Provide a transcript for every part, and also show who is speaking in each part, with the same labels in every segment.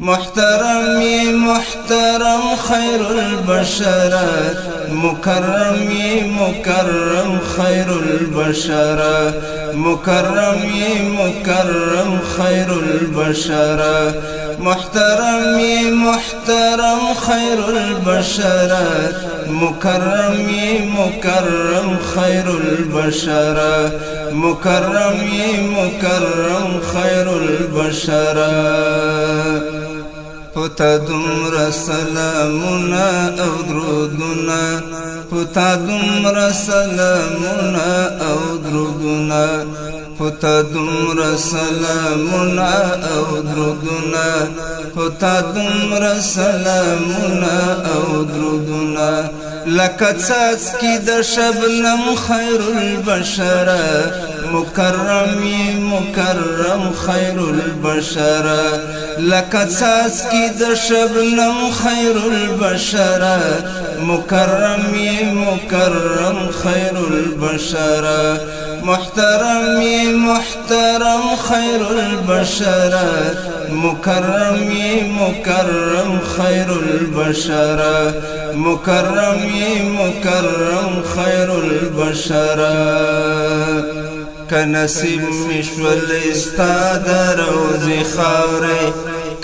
Speaker 1: محترم محترم خير البشر مكرم مكرم خير البشر مكرم مكرم خير البشر محترم محترم خير البشر مكرم مكرم خير البشر مكرم مكرم خير البشر پتا دومره سلامونه او درودونه پتا دومره سلامونه او درودونه پتا دومره سلامونه او درودونه پتا دومره سلامونه او درودونه لکه څاڅکي د شبنم خیر البشر مكرم مكرم خير البشر لکه څاڅکي د شبنم خیر البشر مكرم مكرم خير البشر محترم محترم خير البشر مكرم مكرم خير البشر مكرم مكرم خير البشر كنسيب مشول استاد روزي خاوري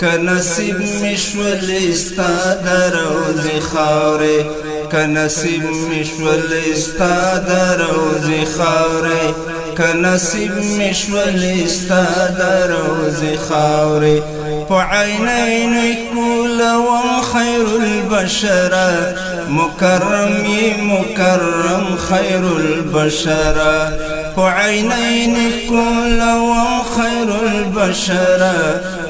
Speaker 1: كنسيب مشول استاد روزي خاوري كنسيب مشول استاد روزي خاوري كنسيب مشول استاد روزي خاوري بعينين كل وم خير البشر مكرم مكرم خير البشر بعينين كل وم خير البشر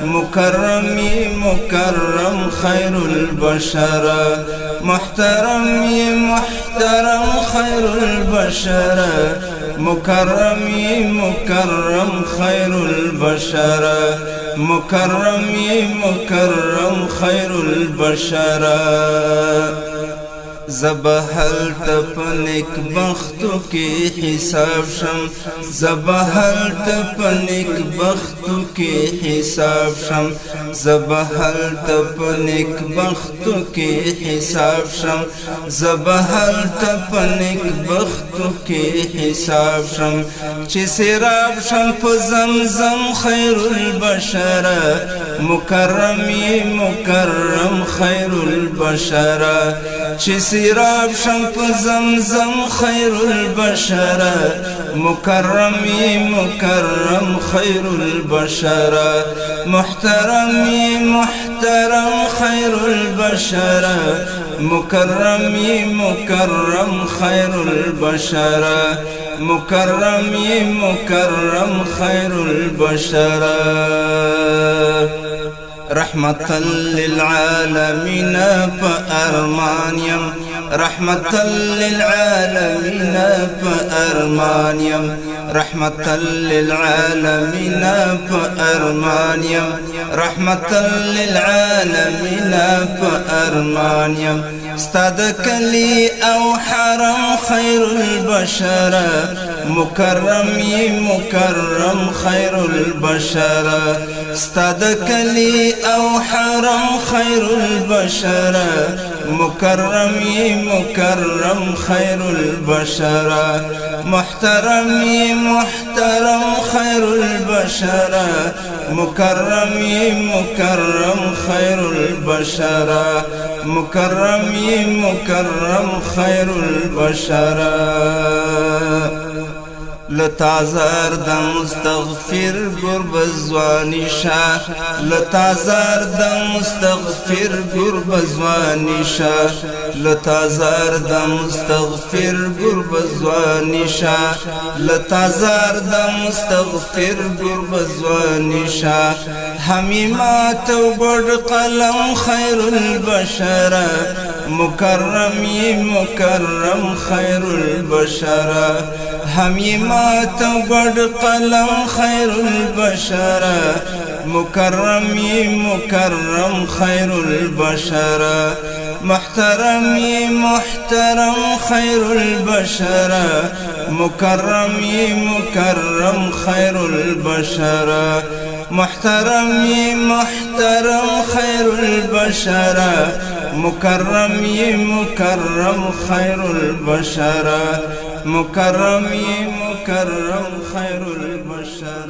Speaker 1: مكرم مكرم خير البشر محترم محترم خير البشر مكرم مكرم خير البشر مكرم مكرم خير البشر زبهل تپنک بختو کی حساب شم زبهل تپنک بختو کی حساب شم زبهل تپنک بختو کی حساب شم زبهل تپنک بختو کی حساب شم چی سراب شم په زمزم خیر البشر مكرم مكرم خير البشر چی سراب شم په زمزم خير البشر مكرم مكرم خير البشر محترم محترم خير البشر مكرم مكرم خير البشر مكرم مكرم خير البشر رحمة للعالمين فأرمانيم رحمة للعالمين فأرمانيم رحمة للعالمين فأرمانيم رحمة للعالمين فأرمانيم استاد كلي أو حرم خير البشر مكرم مكرم خير البشر استاد كلي أو حرم خير البشر مكرم مكرم خير البشر محترم محترم خير البشر مكرم مكرم خير البشر مكرم مكرم خير البشر لتعذر دا مستغفر قرب الزواني شا لتعذر دا مستغفر قرب الزواني شا لتعذر دا مستغفر قرب الزواني شا لتعذر دا مستغفر قرب الزواني شا حميمات وقرد قلم خير البشر مكرم مكرم خير البشر حميمات وقرد قلم خير البشر مكرم مكرم خير البشر محترم محترم خير البشر مكرم مكرم خير البشر محترم محترم خير البشر مكرم مكرم خير البشر مكرم مكرم خير البشر